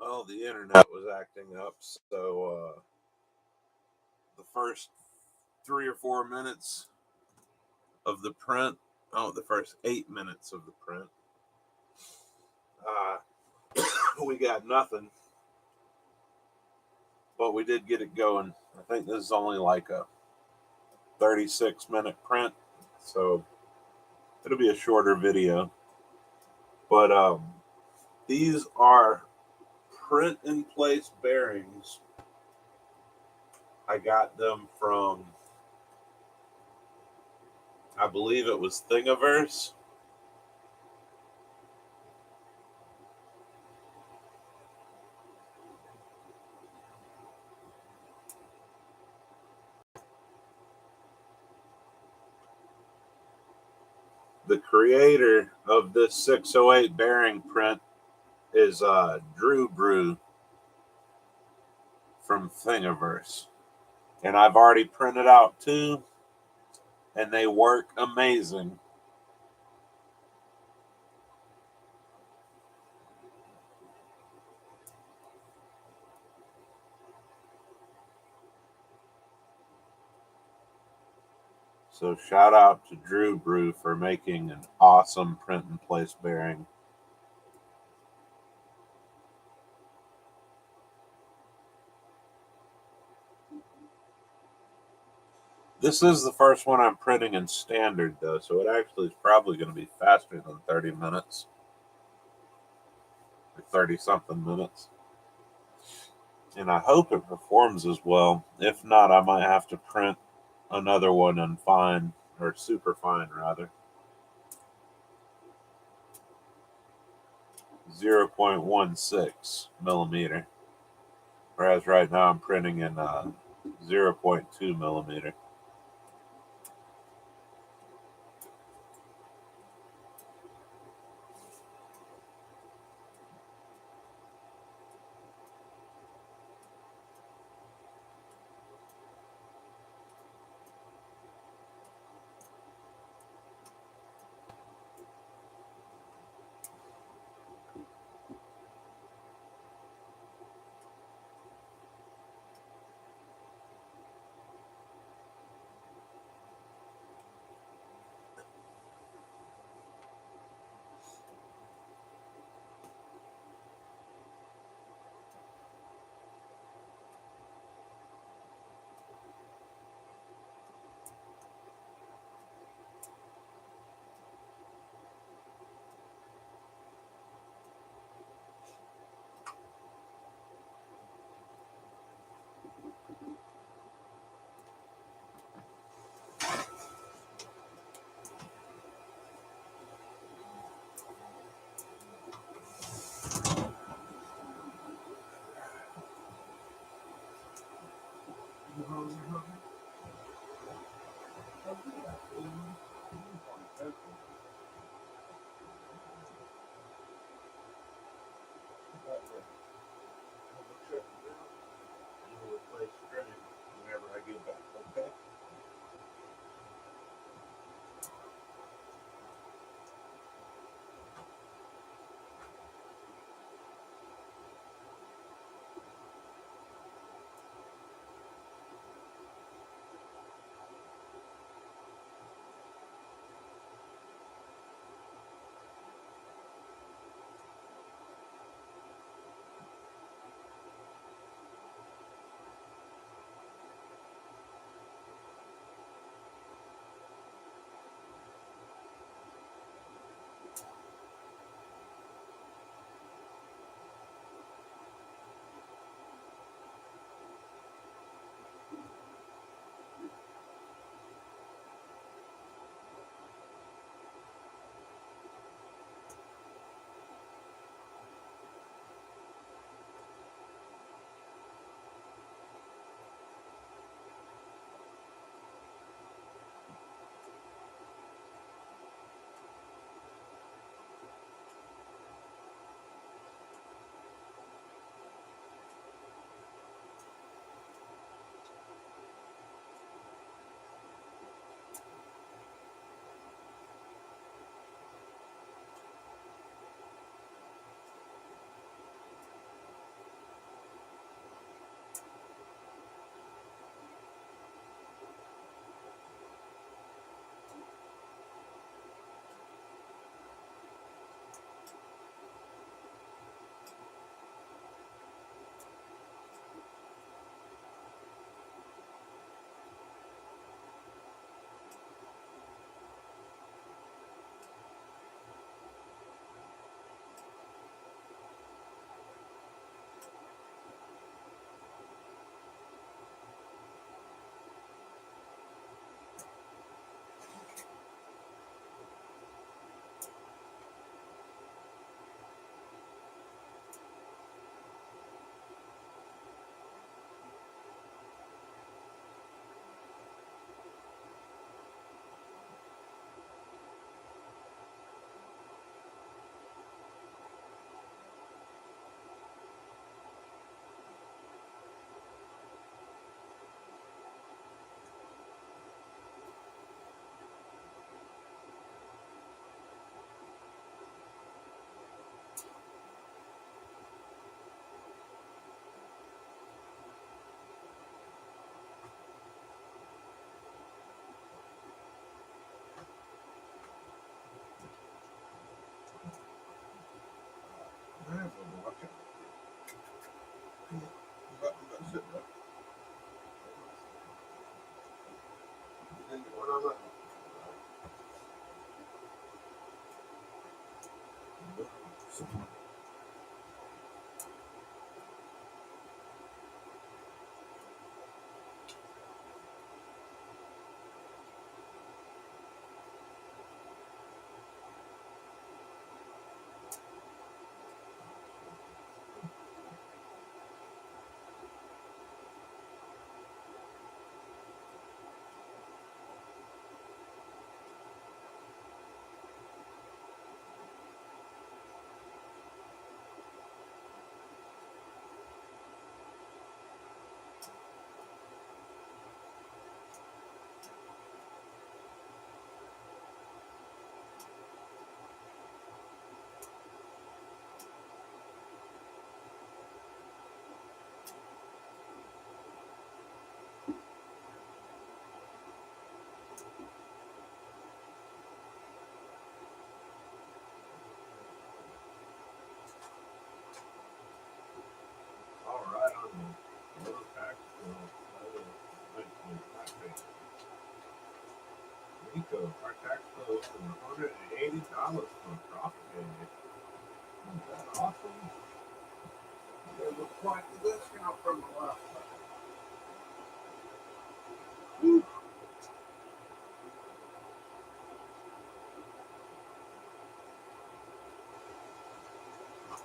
Well, the internet was acting up, so the first 3 or 4 minutes of the print, the first 8 minutes of the print, uh, we got nothing, but we did get it going. I think this is only like a 36-minute print, so it'll be a shorter video. But these are print in place bearings. I got them from, I believe it was Thingiverse. The creator of this 608 bearing print is Drew Brew from Thingiverse. And I've already printed out two, and they work amazing. So shout out to Drew Brew for making an awesome print in place bearing. This is the first one I'm printing in standard though, so it actually is probably going to be faster than 30 minutes. Or 30 something minutes. And I hope it performs as well. If not, I might have to print another one in fine, or super fine rather. 0.16 millimeter. Whereas right now I'm printing in 0.2 millimeter. Whenever I get back, okay? All right, on the other pack, Nico, our tax bill is $180 for a profit day. Isn't that awesome? It looks quite the discount from the last time. Woo.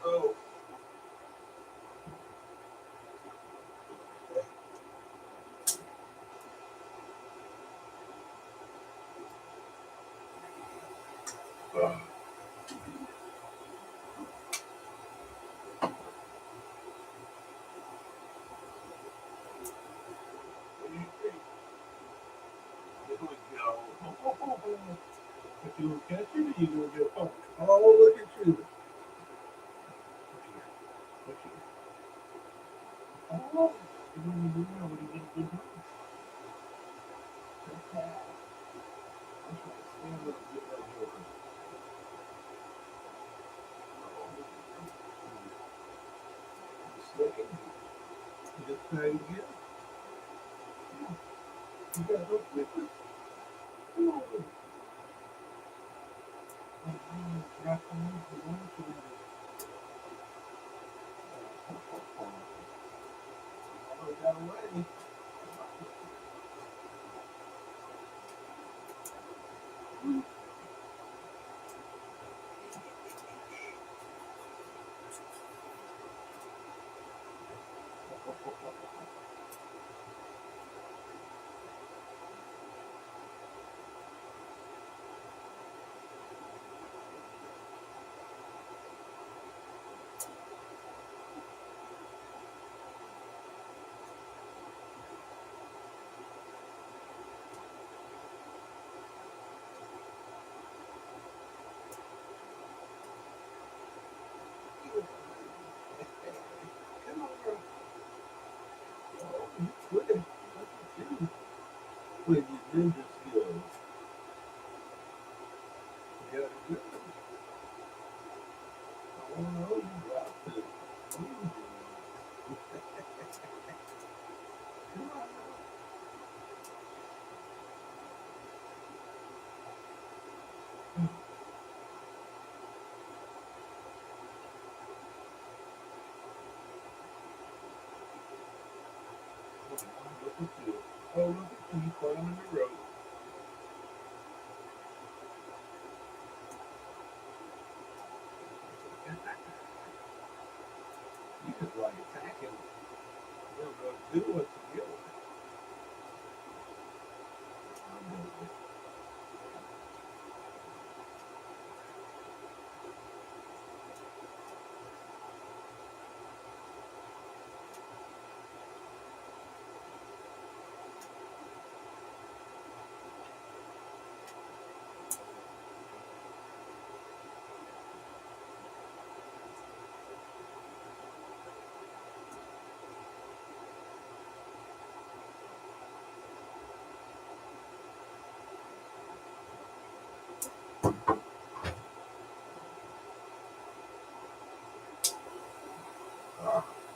Oh. If you will catch it, or you will get pumped. Oh, look at you. Look here. Oh, you don't even know what you get a good money. That's right. Stand up, get that joker. Second, just try it again. You got those liquids? Come on. Drop them in for lunch or oh, got away. Come on, bro. Oh, you quit it. Look at you. With your ninja skills. You got a good one. Oh no, you dropped it. Come on. Look at you. Oh, look at you climbing the rope. You just like attacking. You don't know what to do what to get with.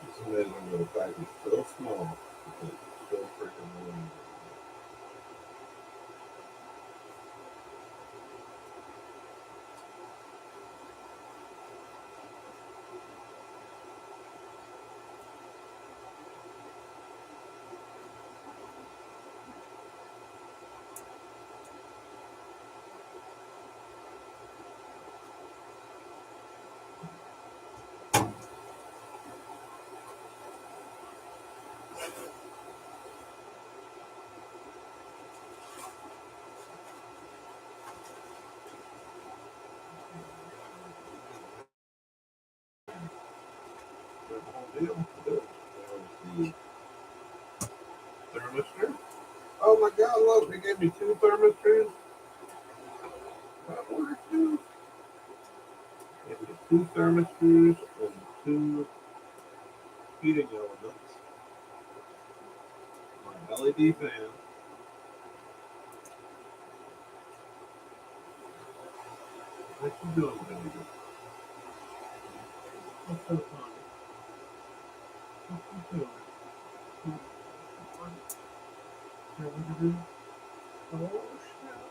It's amazing that the fact is so small, but it's so freaking amazing. deal. There's the thermistor. Oh my god, look, they gave me two thermistors. I ordered two. They gave me two thermistors and two heating elements. My LED fan. What you doing, baby? What's so funny? What you doing? What you doing? Oh, snap.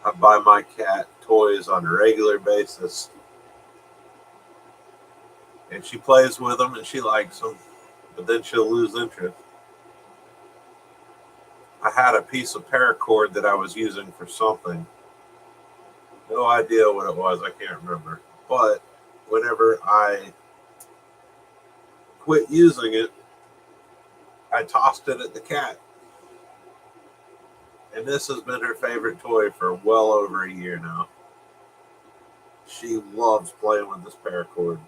I buy my cat toys on a regular basis, and she plays with them and she likes them, but then she'll lose interest. I had a piece of paracord that I was using for something. No idea what it was, I can't remember. But whenever I quit using it, I tossed it at the cat. And this has been her favorite toy for well over a year now. She loves playing with this paracord.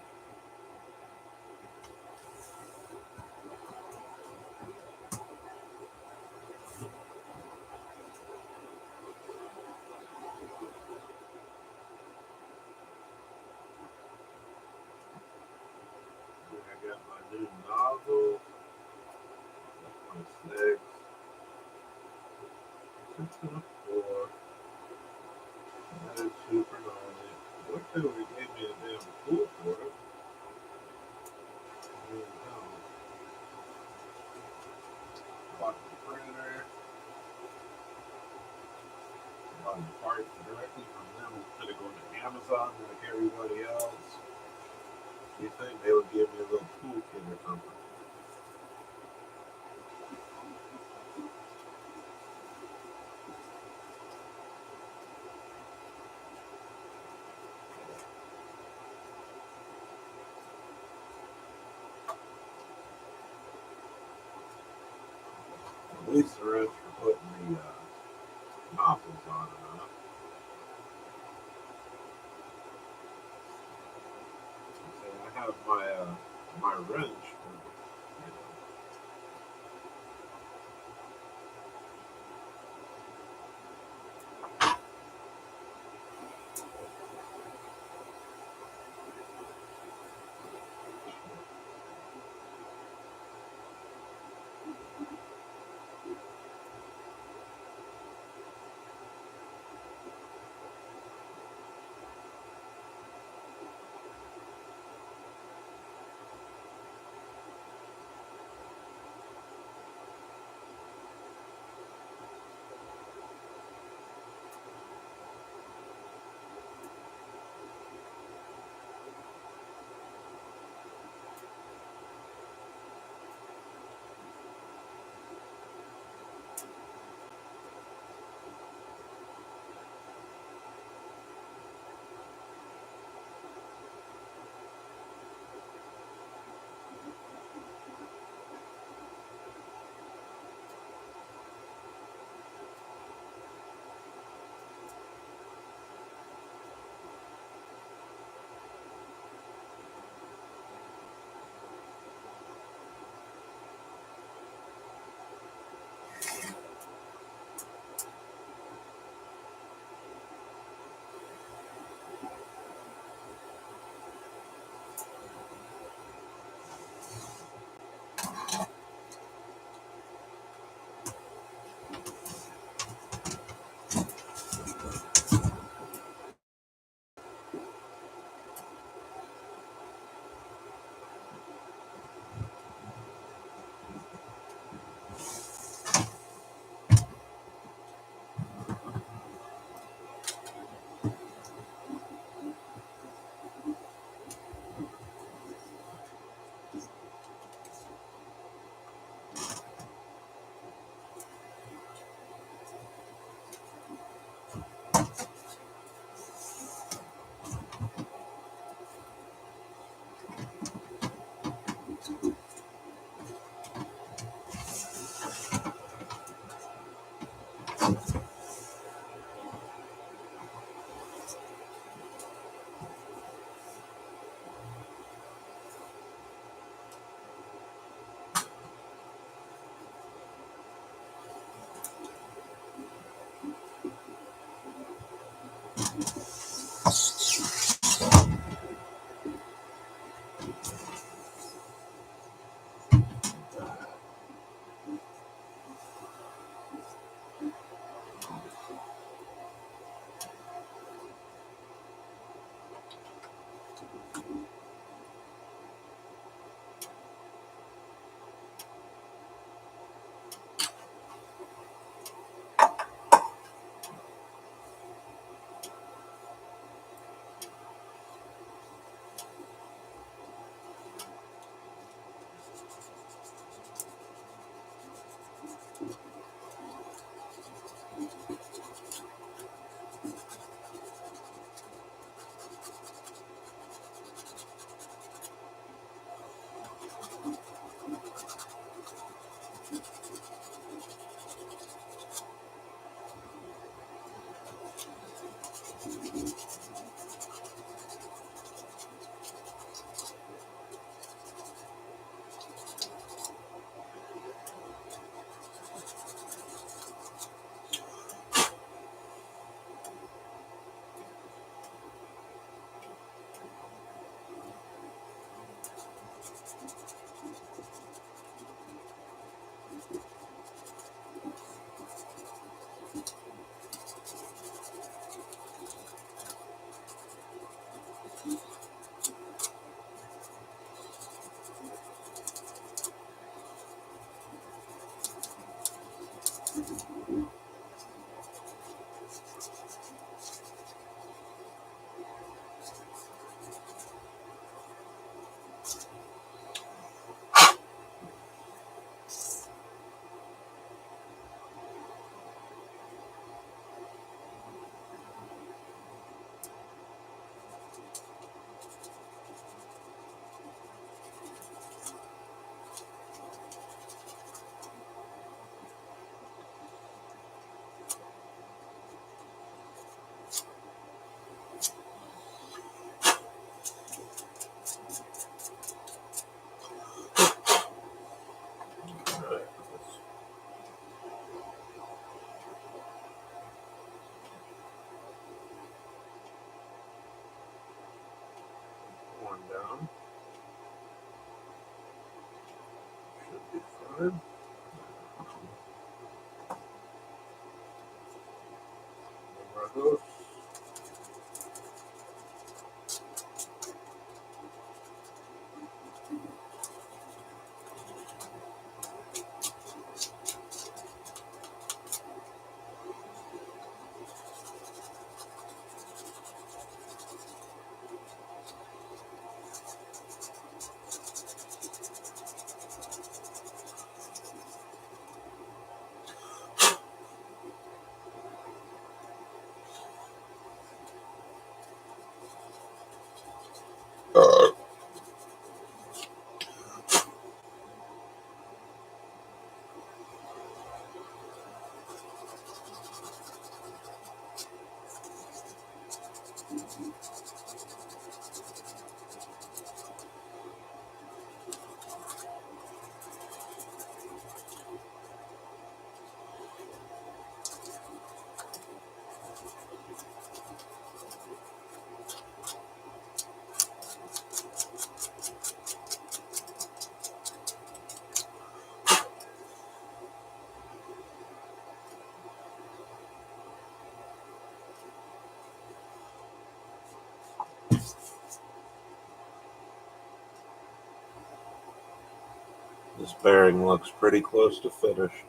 I got my new nozzle. That's my 6. 6 and a 4. That is super gnarly. I wish they would have gave me a damn tool for it. Bought the printer. Bought the parts directly from them instead of going to Amazon like everybody else. You think they would give me a little toolkit or something? At least the rest for putting the nozzles on and off. So I have my wrench. One down. Should be fine. Number This bearing looks pretty close to finished.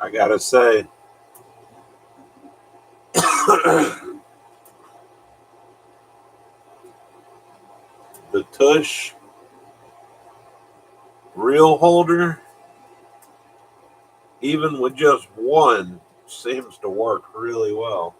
I gotta say, the tush reel holder, even with just one, seems to work really well.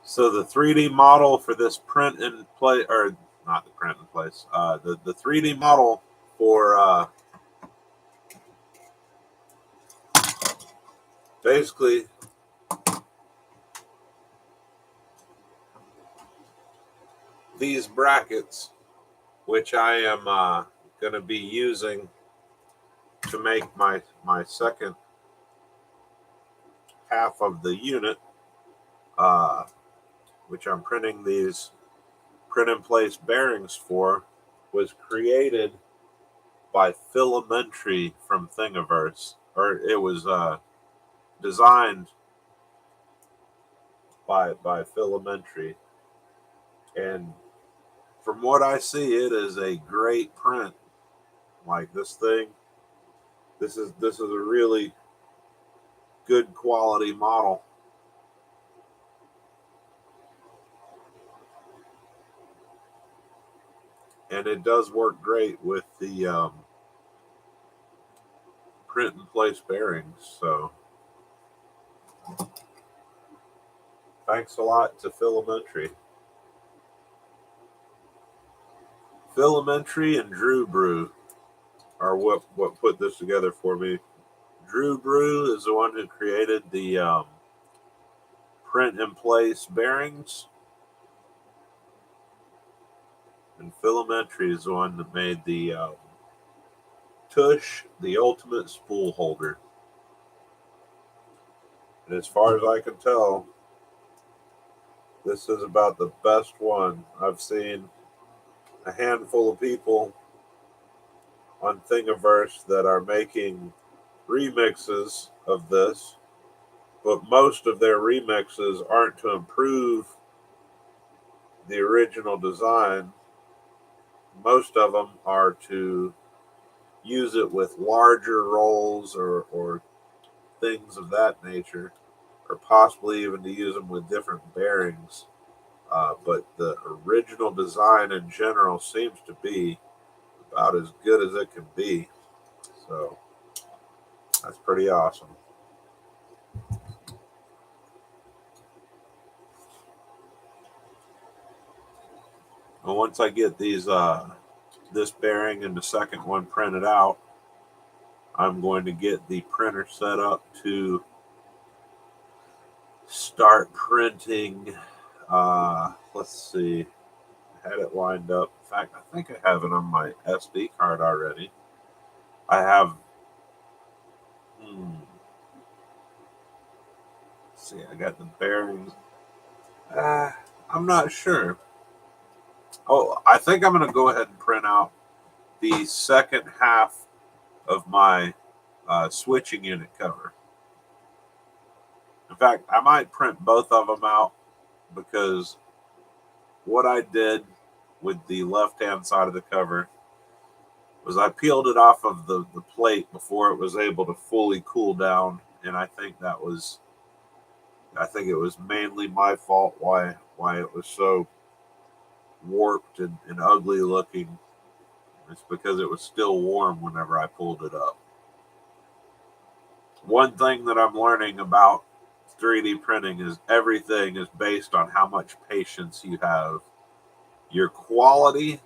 So the 3D model for this print in play, or not the print in place, the 3D model for basically these brackets, which I am going to be using to make my second half of the unit, uh, which I'm printing these print in place bearings for, was created by Filamentary from Thingiverse, or it was designed by Filamentary, and from what I see, it is a great print. Like this thing, this is a really good quality model, and it does work great with the print and place bearings. So thanks a lot to Filamentary. Filamentary and Drew Brew are what put this together for me. Drew Brew is the one who created the print and place bearings, and Filamentary is the one that made the tush, the ultimate spool holder. And as far as I can tell, this is about the best one. I've seen a handful of people on Thingiverse that are making remixes of this, but most of their remixes aren't to improve the original design. Most of them are to use it with larger rolls or things of that nature, or possibly even to use them with different bearings. But the original design in general seems to be about as good as it can be. So that's pretty awesome. Well, once I get these this bearing and the second one printed out, I'm going to get the printer set up to start printing. Let's see, I had it lined up. In fact, I think I have it on my SD card already. I have. See, I got the bearings. I'm not sure. Oh, I think I'm going to go ahead and print out the second half of my switching unit cover. In fact, I might print both of them out, because what I did with the left-hand side of the cover was I peeled it off of the plate before it was able to fully cool down, and I think it was mainly my fault why it was so warped and ugly looking. It's because it was still warm whenever I pulled it up. One thing that I'm learning about 3D printing is everything is based on how much patience you have. Your quality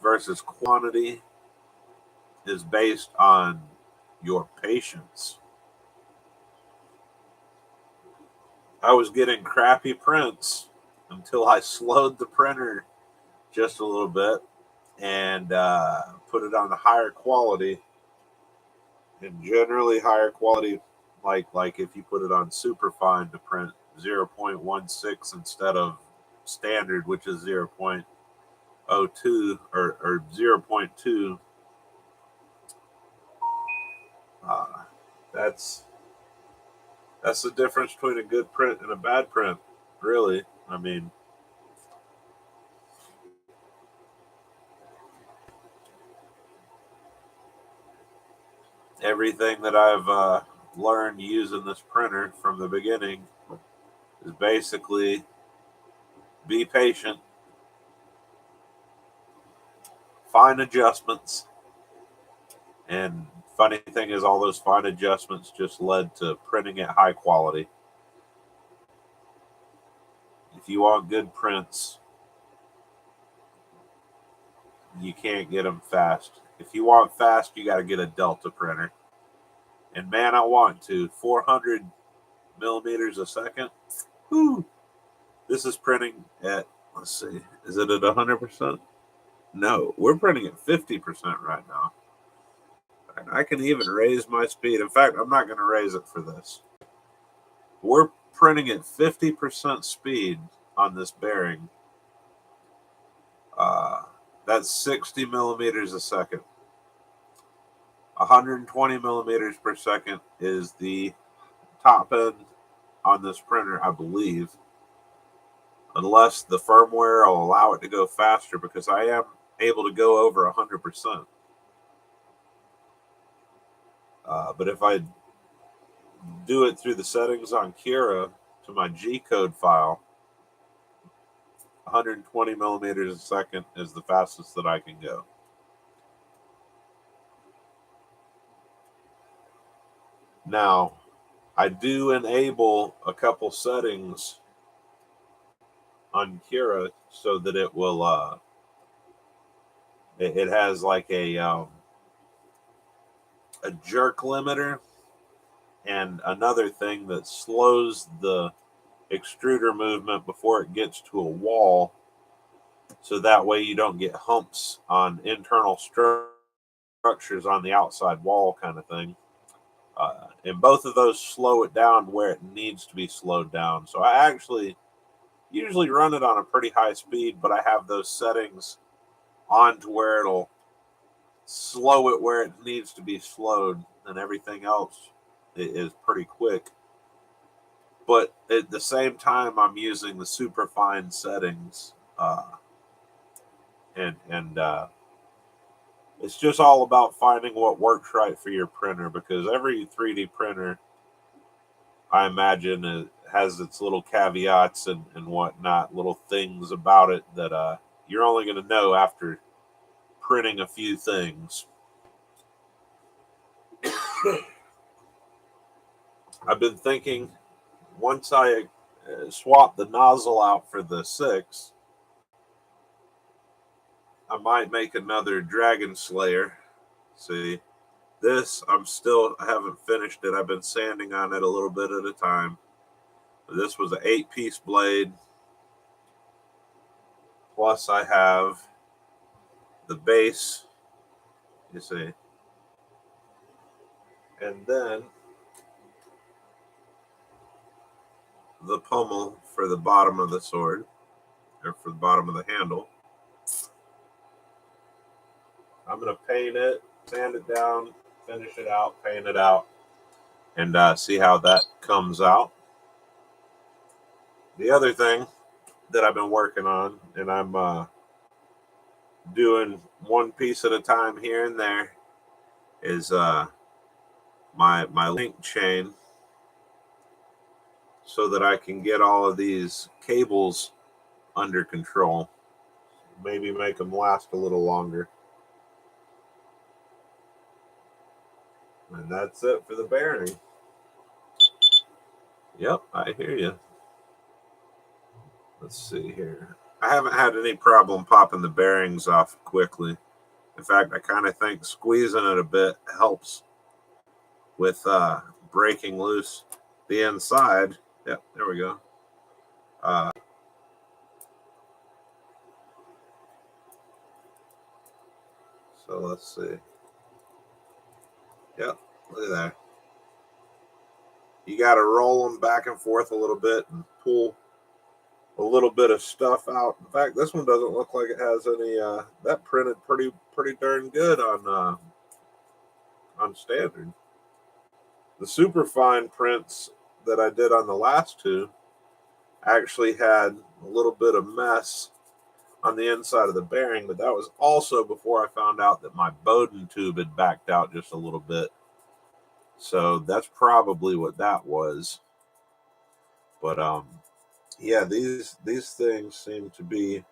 versus quantity is based on your patience. I was getting crappy prints until I slowed the printer just a little bit and put it on a higher quality. And generally higher quality, like if you put it on superfine to print 0.16 instead of standard, which is 0.02 or 0.2. That's the difference between a good print and a bad print, really. I mean, everything that I've learned using this printer from the beginning is basically be patient, fine adjustments, and funny thing is all those fine adjustments just led to printing at high quality. If you want good prints, you can't get them fast. If you want fast, you got to get a Delta printer. And man, I want to. 400 millimeters a second. Whew. This is printing at, let's see, is it at 100%? No, we're printing at 50% right now. And I can even raise my speed. In fact, I'm not going to raise it for this. We're printing at 50% speed on this bearing. That's 60 millimeters a second. 120 millimeters per second is the top end on this printer, I believe. Unless the firmware will allow it to go faster, because I am able to go over 100%. But if I do it through the settings on Cura to my G-code file, 120 millimeters a second is the fastest that I can go. Now, I do enable a couple settings on Cura so that it will, it has like a jerk limiter and another thing that slows the extruder movement before it gets to a wall, so that way you don't get humps on internal structures on the outside wall kind of thing. And both of those slow it down where it needs to be slowed down. So I actually usually run it on a pretty high speed, but I have those settings on to where it'll slow it where it needs to be slowed, and everything else is pretty quick. But at the same time, I'm using the super fine settings, and it's just all about finding what works right for your printer, because every 3D printer, I imagine, it has its little caveats and whatnot, little things about it that you're only going to know after printing a few things. I've been thinking, once I swap the nozzle out for the 6, I might make another Dragon Slayer. See, this I haven't finished it. I've been sanding on it a little bit at a time. This was an 8-piece blade. Plus I have the base, you see. And then the pommel for the bottom of the sword, or for the bottom of the handle. I'm going to paint it, sand it down, finish it out, paint it out, and see how that comes out. The other thing that I've been working on, and I'm doing one piece at a time here and there, is my link chain, so that I can get all of these cables under control. maybe make them last a little longer. And that's it for the bearing. Yep, I hear you. Let's see here. I haven't had any problem popping the bearings off quickly. In fact, I kind of think squeezing it a bit helps with breaking loose the inside. Yep, there we go. So let's see. Yep, look at that. You got to roll them back and forth a little bit and pull a little bit of stuff out. In fact, this one doesn't look like it has any. That printed pretty darn good on standard. The super fine prints that I did on the last two actually had a little bit of mess on the inside of the bearing, but that was also before I found out that my Bowden tube had backed out just a little bit. So that's probably what that was. But yeah, these things seem to be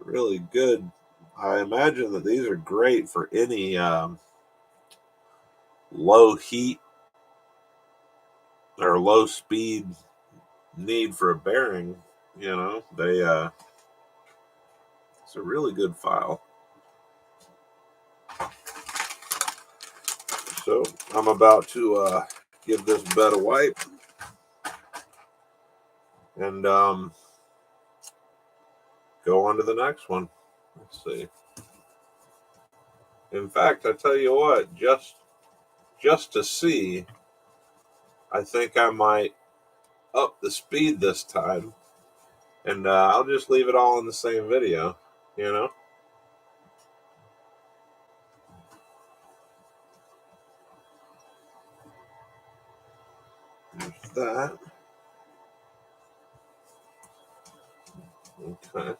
really good. I imagine that these are great for any low heat or low speed need for a bearing. You know, it's a really good file. So I'm about to give this bed a wipe and go on to the next one. Let's see. In fact, I tell you what, just to see, I think I might up the speed this time, and I'll just leave it all in the same video. You know. There's that. Okay.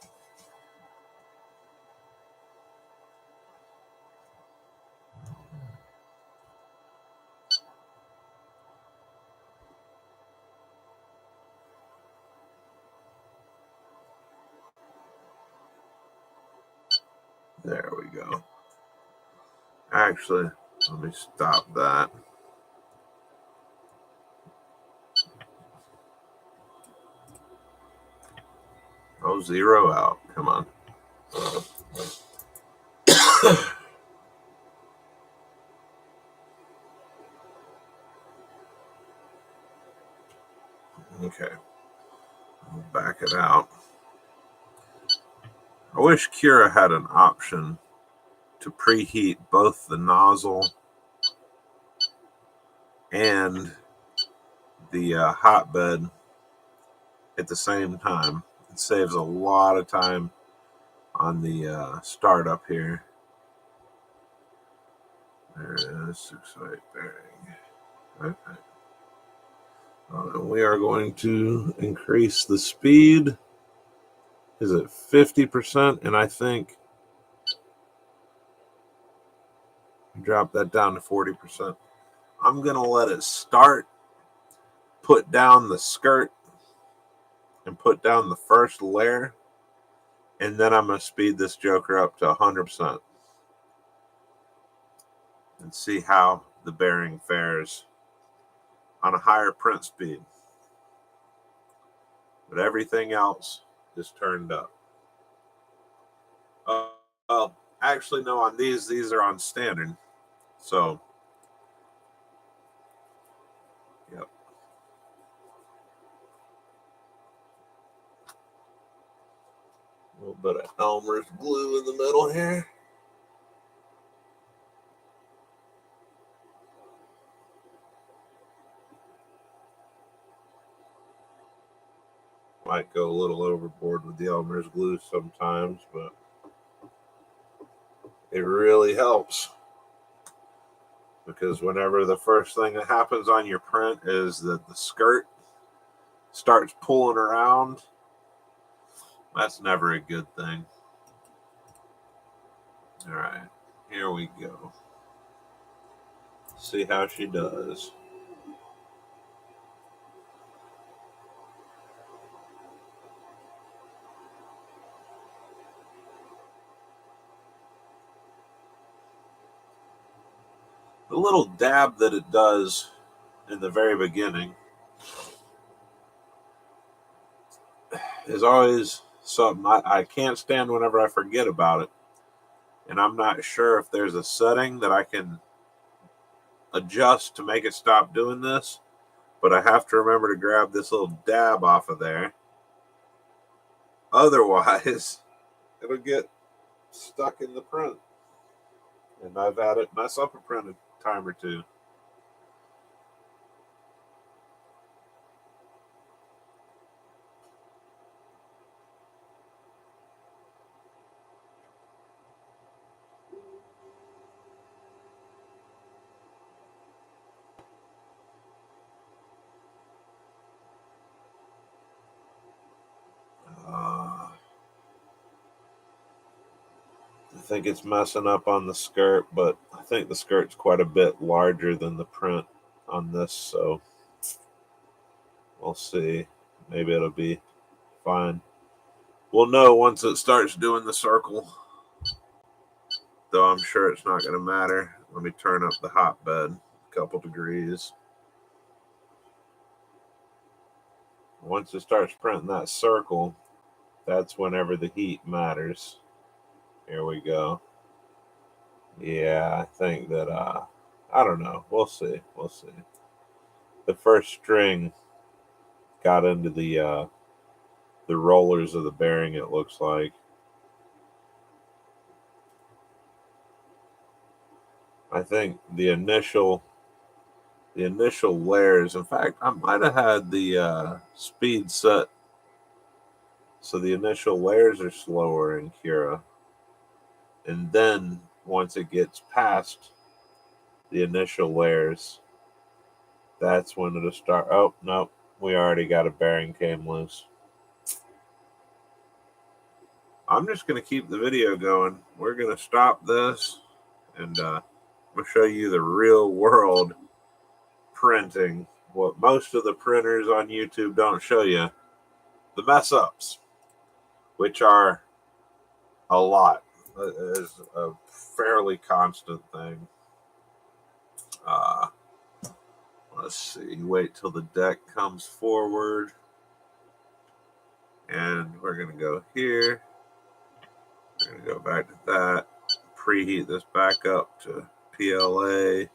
There we go. Actually, let me stop that. Oh, zero out. Come on. Okay. I'll back it out. I wish Cura had an option to preheat both the nozzle and the hotbed at the same time. It saves a lot of time on the startup here. There it is, 6-way bearing. Okay. We are going to increase the speed. Is it 50%? And I think drop that down to 40%. I'm going to let it start, put down the skirt, and put down the first layer. And then I'm going to speed this joker up to 100% and see how the bearing fares on a higher print speed. But everything else is turned up. Well, actually, no, on these are on standard. So, yep. A little bit of Elmer's glue in the middle here. Might go a little overboard with the Elmer's glue sometimes, but it really helps. Because whenever the first thing that happens on your print is that the skirt starts pulling around, that's never a good thing. All right, here we go. See how she does. The little dab that it does in the very beginning is always something I can't stand whenever I forget about it. And I'm not sure if there's a setting that I can adjust to make it stop doing this, but I have to remember to grab this little dab off of there. Otherwise, it'll get stuck in the print. And I've had it mess up a print a time or two. I think it's messing up on the skirt, but I think the skirt's quite a bit larger than the print on this, so we'll see. Maybe it'll be fine. We'll know once it starts doing the circle, though I'm sure it's not going to matter. Let me turn up the hotbed a couple degrees. Once it starts printing that circle, that's whenever the heat matters. Here we go. Yeah, I think that I don't know. We'll see. We'll see. The first string got into the rollers of the bearing, it looks like. I think the initial layers, in fact, I might have had the speed set so the initial layers are slower in Cura. And then once it gets past the initial layers, that's when it'll start. Oh, no, we already got a bearing came loose. I'm just going to keep the video going. We're going to stop this, and I'm going to show you the real world printing. What most of the printers on YouTube don't show you, the mess ups, which are a lot. It is a fairly constant thing. Let's see. Wait till the deck comes forward. And we're going to go here. We're going to go back to that. Preheat this back up to PLA.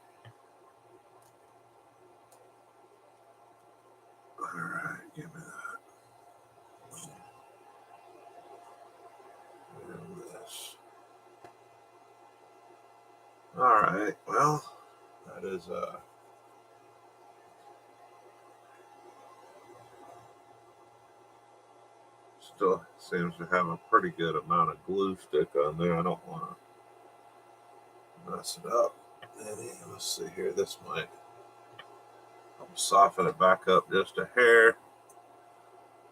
All right, give me that. And this. All right, well, that is still seems to have a pretty good amount of glue stick on there. I don't want to mess it up. Let's see here. This might soften it back up just a hair.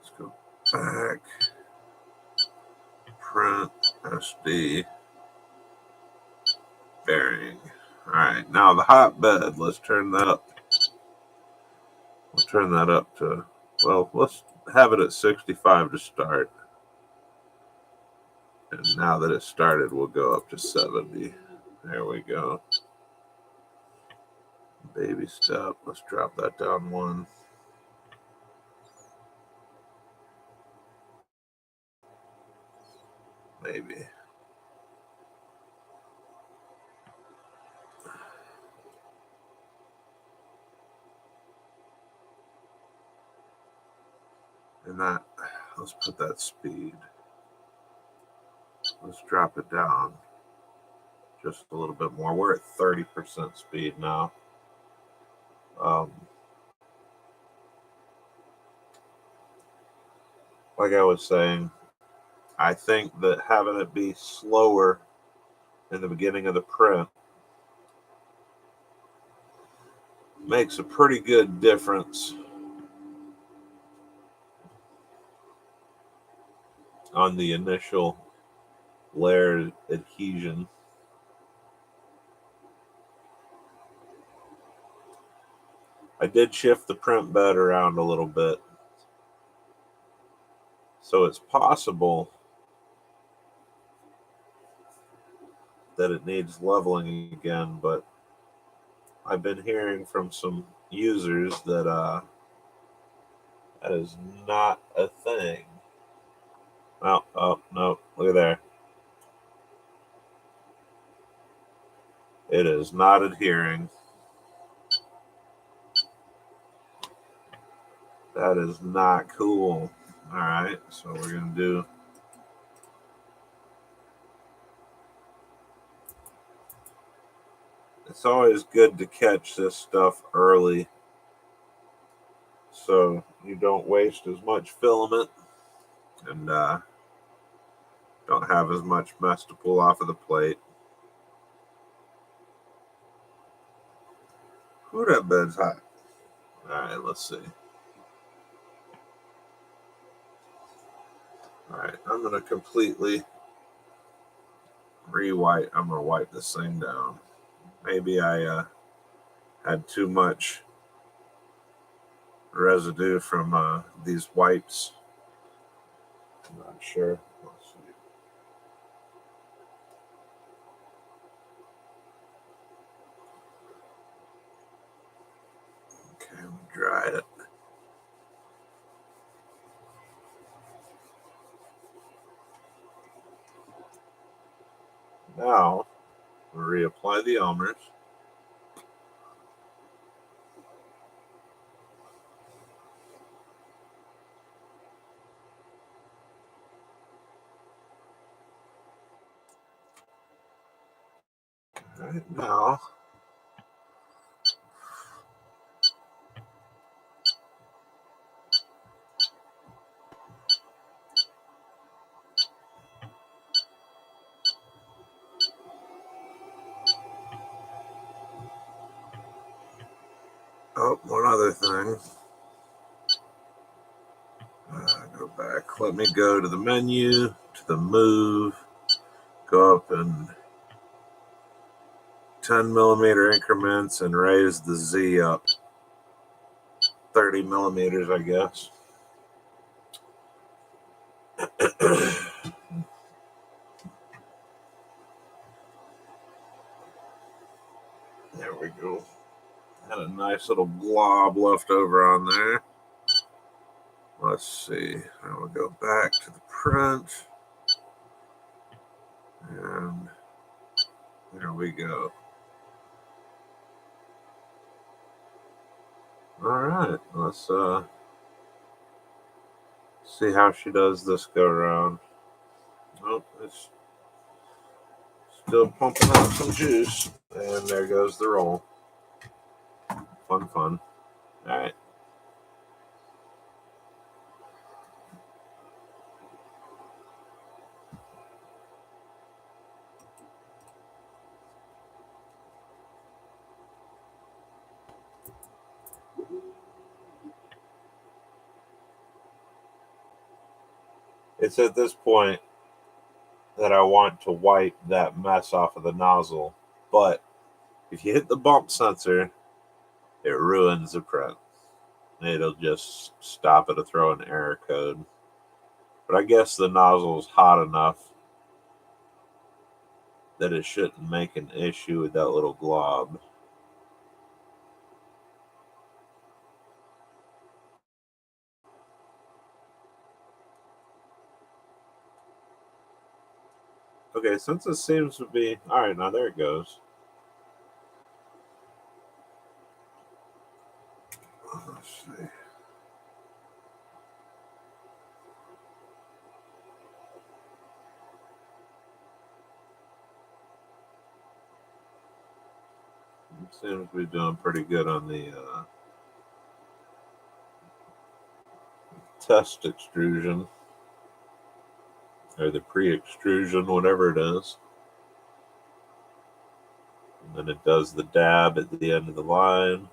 Let's go back. Print SD bearing. All right, now the hotbed. Let's turn that up. We'll turn that up to, well, let's have it at 65 to start. And now that it's started, we'll go up to 70. There we go. Baby step. Let's drop that down one. Maybe. And that, let's put that speed. Let's drop it down just a little bit more. We're at 30% speed now. Like I was saying, I think that having it be slower in the beginning of the print makes a pretty good difference on the initial layer adhesion. I did shift the print bed around a little bit, so it's possible that it needs leveling again, but I've been hearing from some users that that is not a thing. Oh no, look at there. It is not adhering. That is not cool. All right, so we're gonna do. It's always good to catch this stuff early so you don't waste as much filament and don't have as much mess to pull off of the plate. Ooh, that bed's hot. All right, let's see. All right, I'm gonna completely re-white. I'm gonna wipe this thing down. Maybe I had too much residue from these wipes. I'm not sure. Let's see. Okay, dry it. Now we'll reapply the Elmer's. All right, now oh, one other thing. Go back. Let me go to the menu, to the move, go up in 10 millimeter increments and raise the Z up 30 millimeters, I guess. There we go. Had a nice little blob left over on there. Let's see. I will go back to the print. And there we go. All right. Let's see how she does this go around. Oh, it's still pumping out some juice. And there goes the roll. Fun. All right. It's at this point that I want to wipe that mess off of the nozzle. But if you hit the bump sensor, it ruins the print. It'll just stop it or throw an error code. But I guess the nozzle is hot enough that it shouldn't make an issue with that little glob. Okay, since it seems to be all right, now there it goes. Let's see. It seems to be doing pretty good on the test extrusion or the pre-extrusion, whatever it is. And then it does the dab at the end of the line.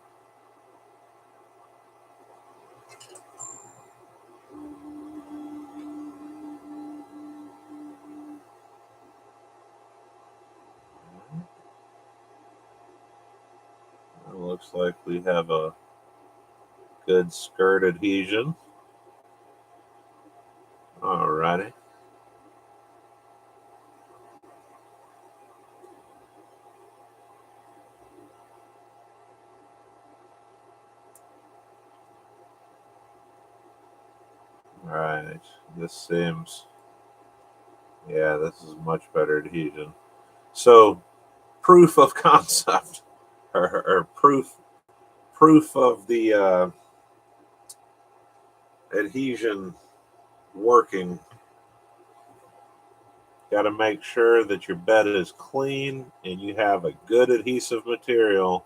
It looks like we have a good skirt adhesion. Alrighty. Right. This seems, yeah, this is much better adhesion. So proof of concept, or proof of the adhesion working. Got to make sure that your bed is clean and you have a good adhesive material.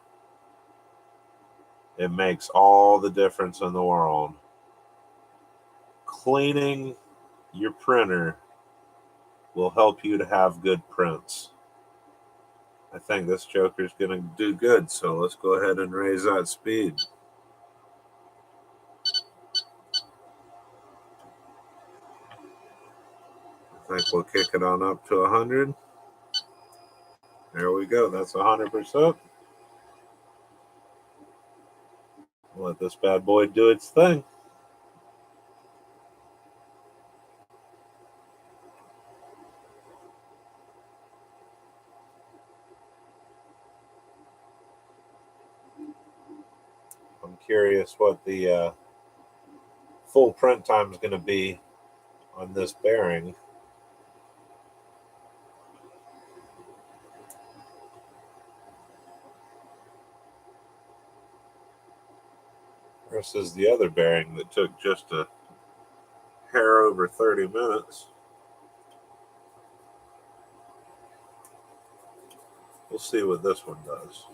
It makes all the difference in the world. Cleaning your printer will help you to have good prints. I think this Joker's going to do good, so let's go ahead and raise that speed. I think we'll kick it on up to 100. There we go. That's 100%. Let this bad boy do its thing. I'm curious what the full print time is going to be on this bearing. Versus the other bearing that took just a hair over 30 minutes. We'll see what this one does.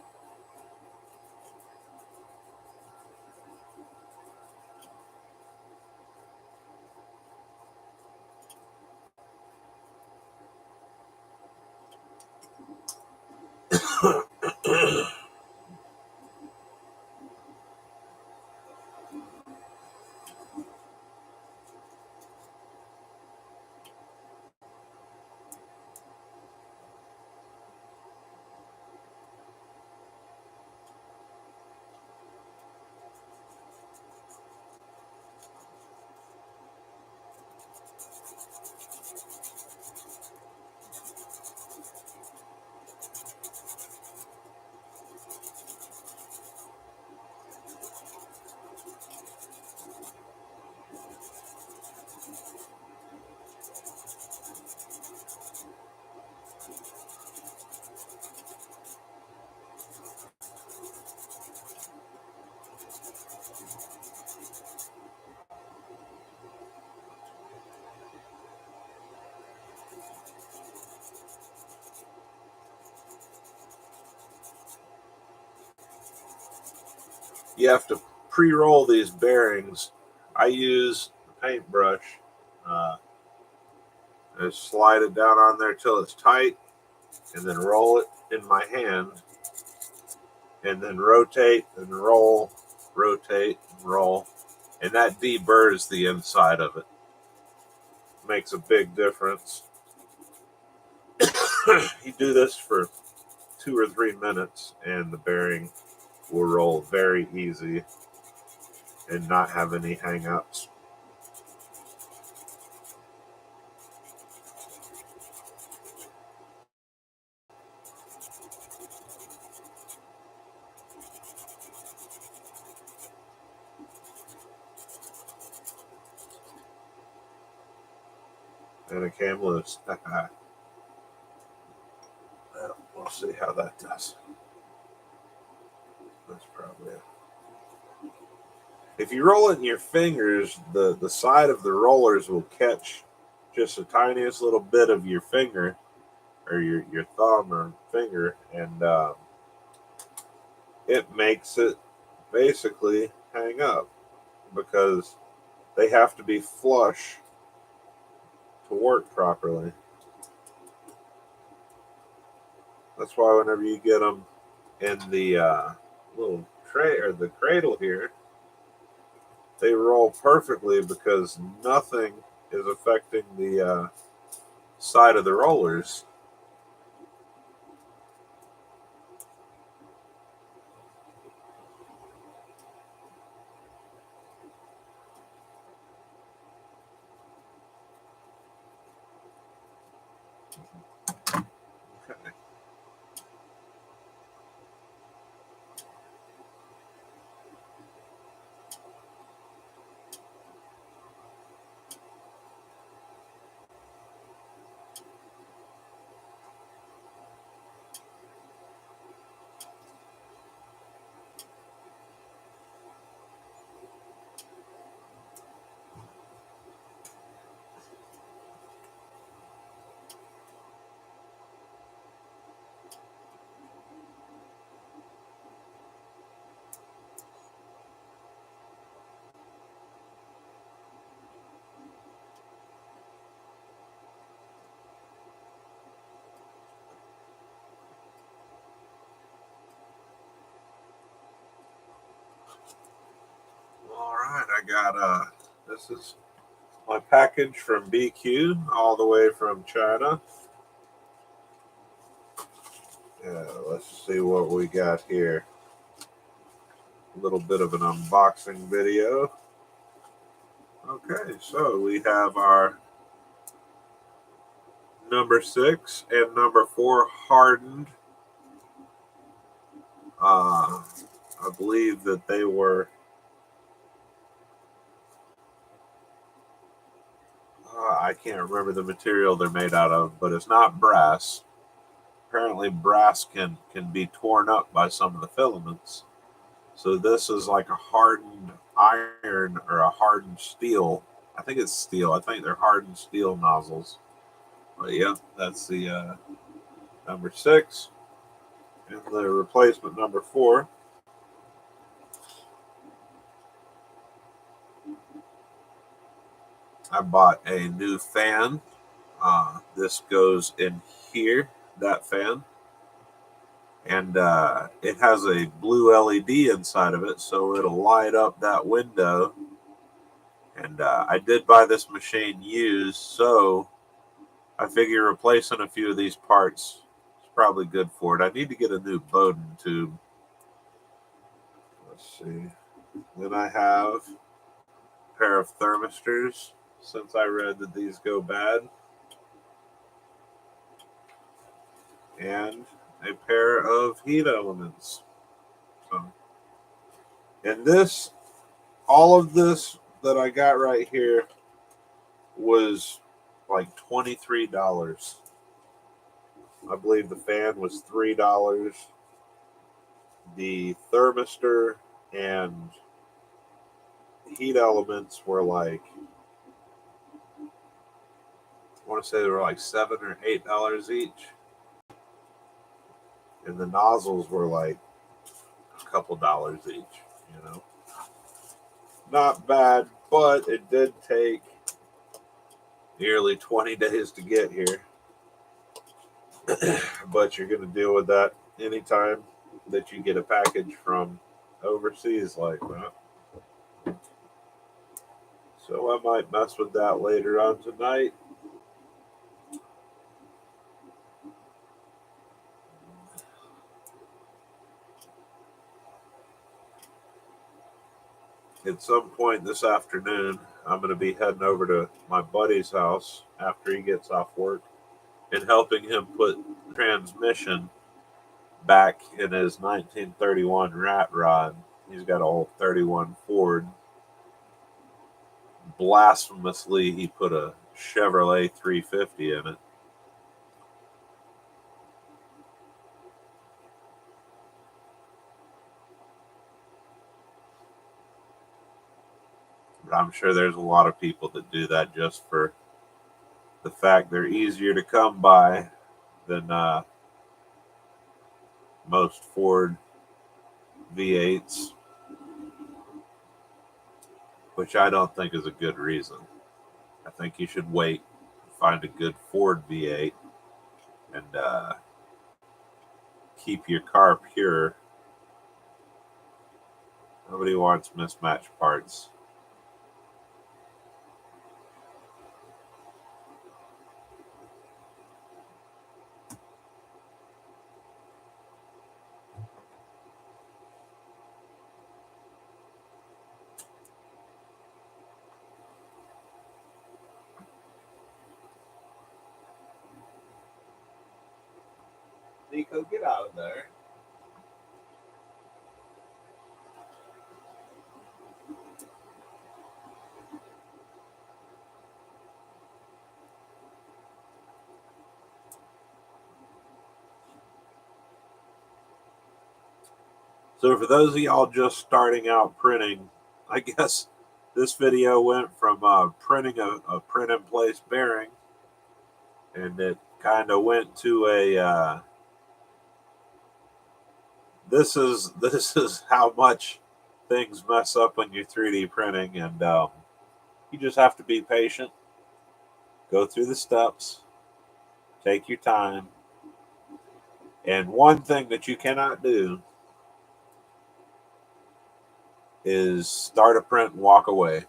You have to pre-roll these bearings. I use a paintbrush. I slide it down on there till it's tight, and then roll it in my hand, and then rotate and roll, rotate and roll, and that deburrs the inside of it. Makes a big difference. You do this for 2 or 3 minutes, and the bearing will roll very easy and not have any hang-ups. And it came loose. Well, we'll see how that does. That's probably it. If you roll it in your fingers, the side of the rollers will catch just the tiniest little bit of your finger or your thumb or finger, and it makes it basically hang up because they have to be flush to work properly. That's why whenever you get them in the little tray or the cradle here, they roll perfectly because nothing is affecting the side of the rollers. Okay. got this is my package from BQ, all the way from China. Let's see what we got here. A little bit of an unboxing video. Okay, so we have our number 6 and number 4 hardened. I believe that they were I can't remember the material they're made out of, but it's not brass. Apparently brass can be torn up by some of the filaments. So this is like a hardened iron or a hardened steel. I think it's steel. I think they're hardened steel nozzles. But yeah, that's the number 6 and the replacement number 4. I bought a new fan. This goes in here, that fan. And it has a blue LED inside of it, so it'll light up that window. And I did buy this machine used, so I figure replacing a few of these parts is probably good for it. I need to get a new Bowden tube. Let's see. Then I have a pair of thermistors, since I read that these go bad. And a pair of heat elements. So, and this, all of this that I got right here was like $23. I believe the fan was $3. The thermistor and heat elements were like, I want to say they were like $7 or $8 each. And the nozzles were like a couple dollars each, you know. Not bad, but it did take nearly 20 days to get here. But you're going to deal with that anytime that you get a package from overseas like that. So I might mess with that later on tonight. At some point this afternoon, I'm going to be heading over to my buddy's house after he gets off work and helping him put the transmission back in his 1931 Rat Rod. He's got an old 31 Ford. Blasphemously, he put a Chevrolet 350 in it. But I'm sure there's a lot of people that do that just for the fact they're easier to come by than most Ford V8s, which I don't think is a good reason. I think you should wait, find a good Ford V8, and keep your car pure. Nobody wants mismatched parts. Nico, get out of there. So for those of y'all just starting out printing, I guess this video went from printing a print-in-place bearing, and it kind of went to a this is how much things mess up when you're 3D printing, and you just have to be patient, go through the steps, take your time. And one thing that you cannot do is start a print and walk away.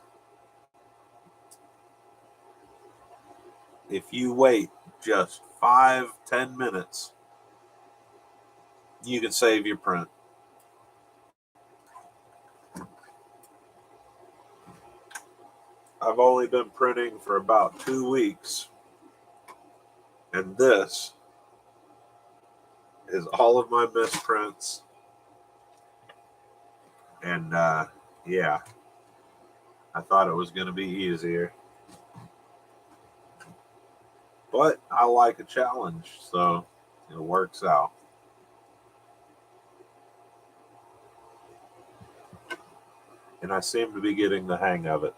If you wait just 5-10 minutes, you can save your print. I've only been printing for about 2 weeks, and this is all of my misprints. And yeah, I thought it was going to be easier, but I like a challenge, so it works out. And I seem to be getting the hang of it.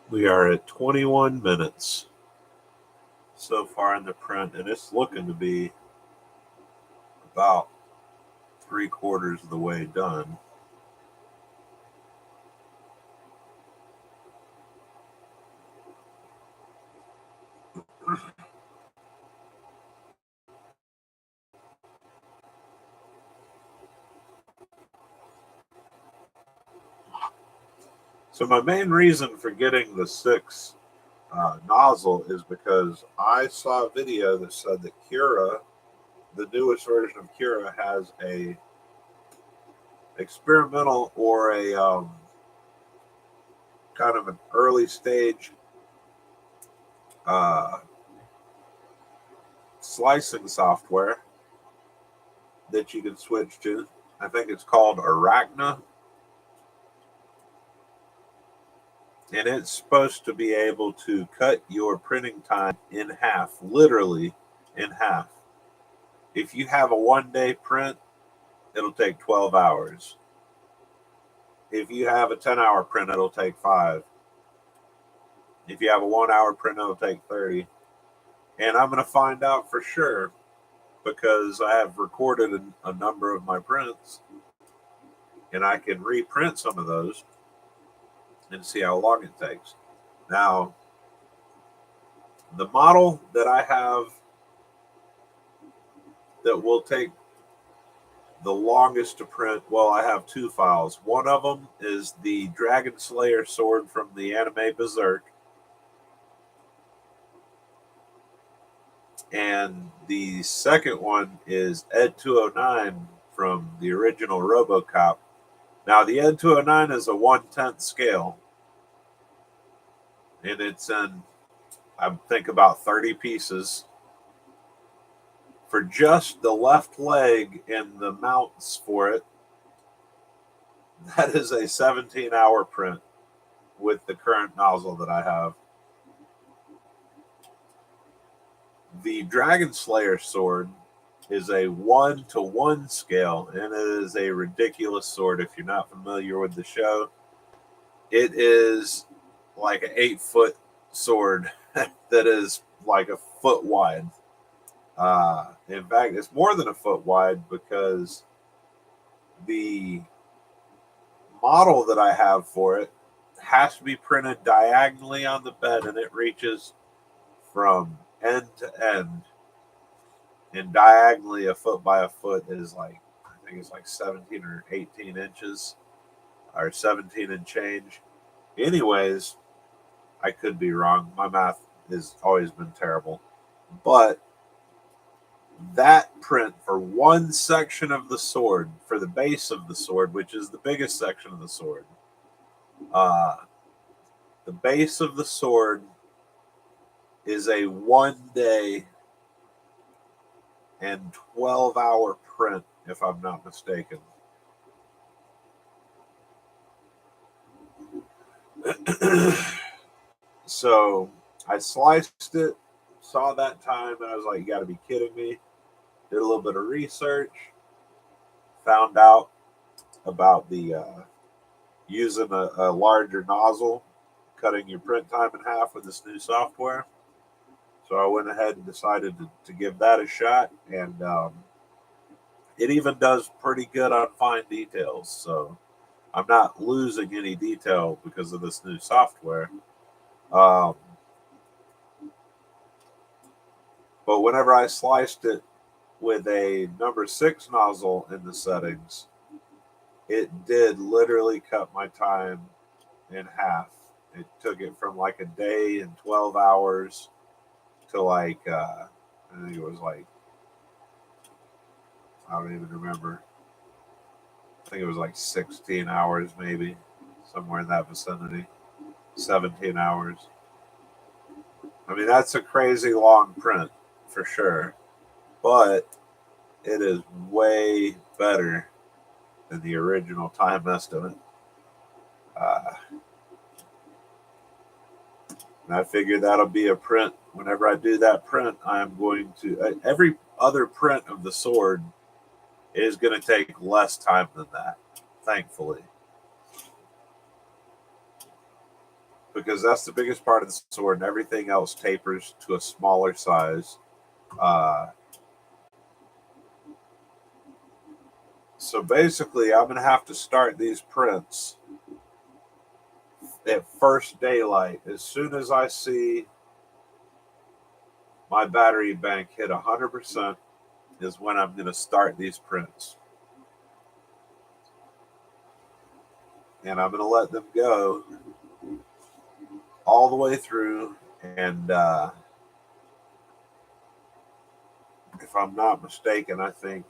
We are at 21 minutes so far in the print, and it's looking to be about 3/4 of the way done. So my main reason for getting the 6 nozzle is because I saw a video that said that Cura, the newest version of Cura, has a experimental or a kind of an early stage uh, slicing software that you can switch to. I think it's called Arachna. And it's supposed to be able to cut your printing time in half, literally in half. If you have a 1-day print, it'll take 12 hours. If you have a 10-hour print, it'll take 5. If you have a 1-hour print, it'll take 30. And I'm going to find out for sure because I have recorded a number of my prints and I can reprint some of those and see how long it takes. Now, the model that I have that will take the longest to print, well, I have 2 files. One of them is the Dragon Slayer sword from the anime Berserk, and the second one is Ed 209 from the original RoboCop. Now, the Ed 209 is a 1/10 scale, and it's in, I think, about 30 pieces. For just the left leg and the mounts for it, that is a 17-hour print with the current nozzle that I have. The Dragon Slayer sword is a 1-to-1 scale, and it is a ridiculous sword. If you're not familiar with the show, it is like an 8-foot sword that is like a foot wide. In fact, it's more than a foot wide because the model that I have for it has to be printed diagonally on the bed, and it reaches from end to end. And diagonally, a foot by a foot is like, I think it's like 17 or 18 inches, or 17 and change. Anyways, I could be wrong. My math has always been terrible. But that print for one section of the sword, for the base of the sword, which is the biggest section of the sword, the base of the sword is a 1-day and 12-hour print, if I'm not mistaken. So I sliced it, saw that time, and I was like, you got to be kidding me. Did a little bit of research, found out about the using a larger nozzle, cutting your print time in half with this new software. So I went ahead and decided to give that a shot, and it even does pretty good on fine details. So I'm not losing any detail because of this new software. But whenever I sliced it with a number 6 nozzle in the settings, it did literally cut my time in half. It took it from like a day and 12 hours to like, I think it was like, I don't even remember. I think it was like 16 hours, maybe, somewhere in that vicinity. 17 hours. I mean, that's a crazy long print for sure, but it is way better than the original time estimate. And I figure that'll be a print. Whenever I do that print, I'm going to, every other print of the sword is going to take less time than that, thankfully. because that's the biggest part of the sword, and everything else tapers to a smaller size. So basically, I'm going to have to start these prints at first daylight. As soon as I see my battery bank hit 100% is when I'm going to start these prints. And I'm going to let them go all the way through. And if I'm not mistaken, I think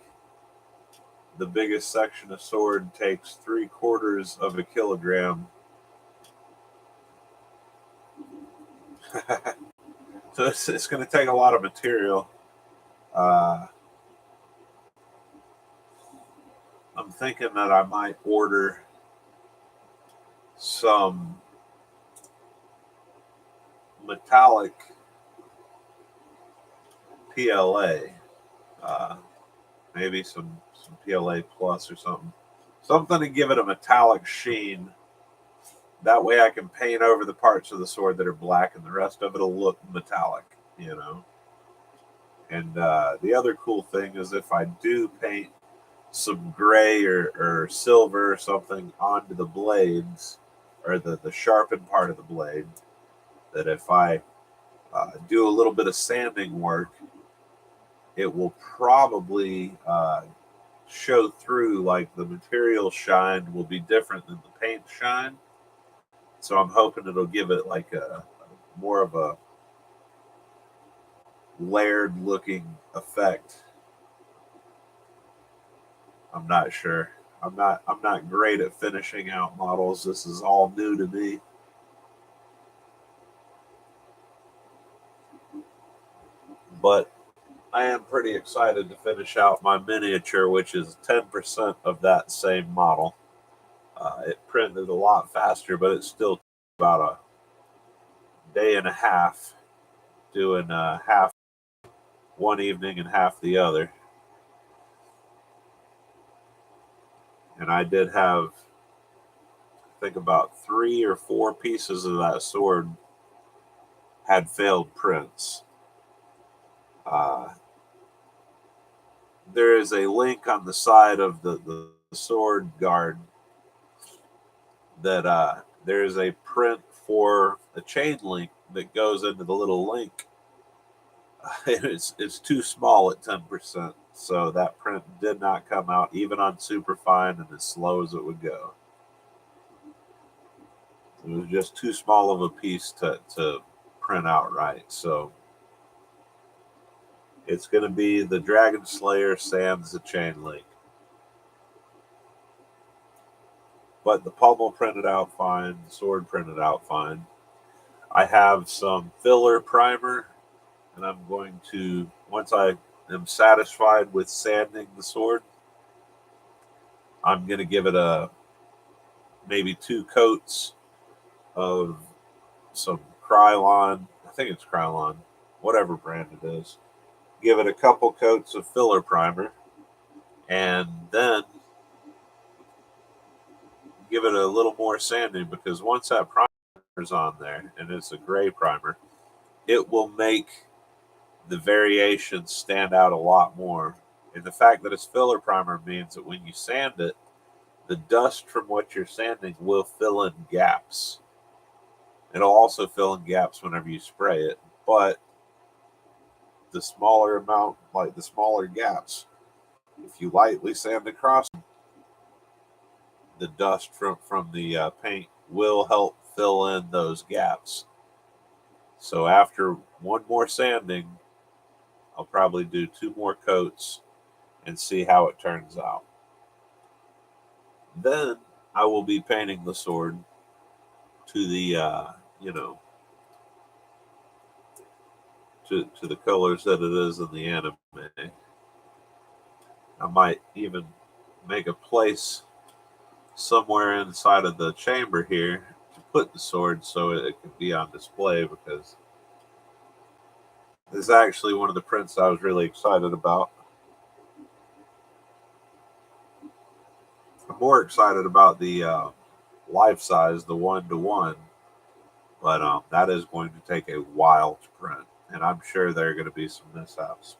the biggest section of sword takes 3/4 of a kilogram. So it's going to take a lot of material. I'm thinking that I might order some metallic PLA, maybe some PLA plus or something to give it a metallic sheen. That way I can paint over the parts of the sword that are black, and the rest of it will look metallic, you know. And the other cool thing is if I do paint some gray or silver or something onto the blades, or the sharpened part of the blade, that if I do a little bit of sanding work, it will probably show through, like the material shine will be different than the paint shine. So I'm hoping it'll give it like a more of a layered looking effect. I'm not sure. I'm not great at finishing out models. This is all new to me. But I am pretty excited to finish out my miniature, which is 10% of that same model. It printed a lot faster, but it's still about a day and a half doing half one evening and half the other. And I did have, I think, about 3 or 4 pieces of that sword had failed prints. There is a link on the side of the sword guard that there is a print for a chain link that goes into the little link. It's too small at 10%, so that print did not come out even on superfine and as slow as it would go. It was just too small of a piece to print out right. So it's going to be the Dragon Slayer sans the chain link. But the pommel printed out fine, the sword printed out fine. I have some filler primer, and I'm going to, once I am satisfied with sanding the sword, I'm going to give it maybe 2 coats of some Krylon. I think it's Krylon, whatever brand it is. Give it a couple coats of filler primer, and then give it a little more sanding, because once that primer is on there, and it's a gray primer, it will make the variations stand out a lot more. And the fact that it's filler primer means that when you sand it, the dust from what you're sanding will fill in gaps. It'll also fill in gaps whenever you spray it, but the smaller amount, like the smaller gaps, if you lightly sand across, the dust from the paint will help fill in those gaps. So after one more sanding, I'll probably do 2 more coats and see how it turns out. Then I will be painting the sword to the to the colors that it is in the anime. I might even make a place somewhere inside of the chamber here to put the sword so it can be on display, because this is actually one of the prints I was really excited about. I'm more excited about the life size, the 1-to-1, But that is going to take a while to print, and I'm sure there are going to be some mishaps.